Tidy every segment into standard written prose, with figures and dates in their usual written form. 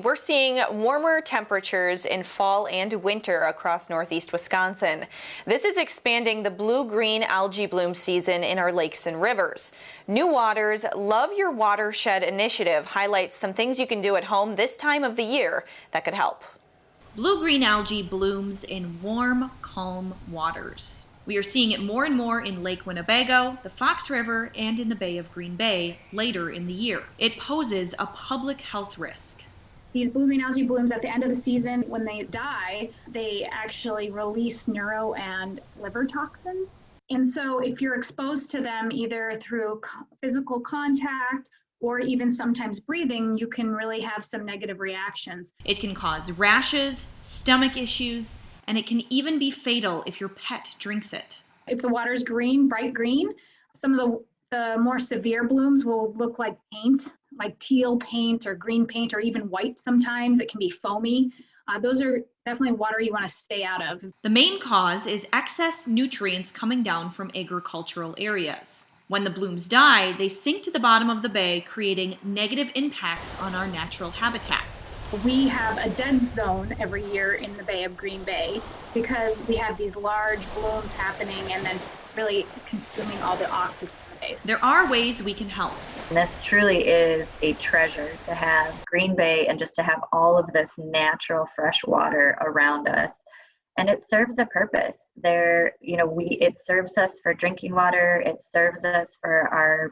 We're seeing warmer temperatures in fall and winter across northeast Wisconsin. This is expanding the blue-green algae bloom season in our lakes and rivers. New Water's Love Your Watershed initiative highlights some things you can do at home this time of the year that could help. Blue-green algae blooms in warm, calm waters. We are seeing it more and more in Lake Winnebago, the Fox River, and in the Bay of Green Bay later in the year. It poses a public health risk. These blue-green algae blooms at the end of the season, when they die, they actually release neuro and liver toxins. And so if you're exposed to them either through physical contact or even sometimes breathing, you can really have some negative reactions. It can cause rashes, stomach issues, and it can even be fatal if your pet drinks it. If the water's green, bright green, some of the more severe blooms will look like paint, like teal paint or green paint, or even white sometimes. It can be foamy. Those are definitely water you want to stay out of. The main cause is excess nutrients coming down from agricultural areas. When the blooms die, they sink to the bottom of the bay, creating negative impacts on our natural habitats. We have a dead zone every year in the Bay of Green Bay because we have these large blooms happening and then really consuming all the oxygen. There are ways we can help. This truly is a treasure to have Green Bay and just to have all of this natural fresh water around us. And it serves a purpose. It serves us for drinking water. It serves us for our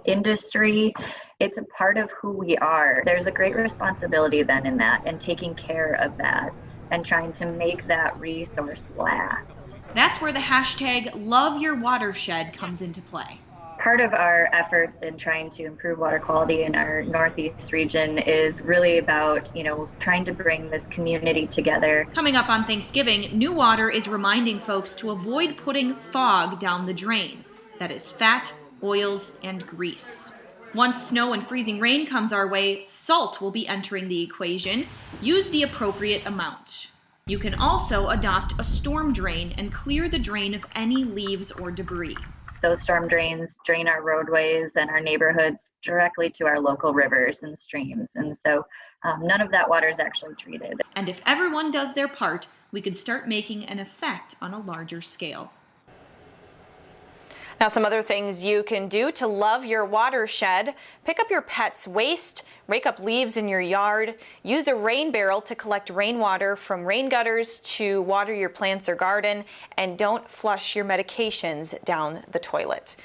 industry. It's a part of who we are. There's a great responsibility then in that and taking care of that and trying to make that resource last. That's where the hashtag #LoveYourWatershed comes into play. Part of our efforts in trying to improve water quality in our Northeast region is really about, trying to bring this community together. Coming up on Thanksgiving, New Water is reminding folks to avoid putting fog down the drain. That is fat, oils, and grease. Once snow and freezing rain comes our way, salt will be entering the equation. Use the appropriate amount. You can also adopt a storm drain and clear the drain of any leaves or debris. Those storm drains drain our roadways and our neighborhoods directly to our local rivers and streams. And so none of that water is actually treated. And if everyone does their part, we could start making an effect on a larger scale. Now, some other things you can do to love your watershed: pick up your pet's waste, rake up leaves in your yard, use a rain barrel to collect rainwater from rain gutters to water your plants or garden, and don't flush your medications down the toilet.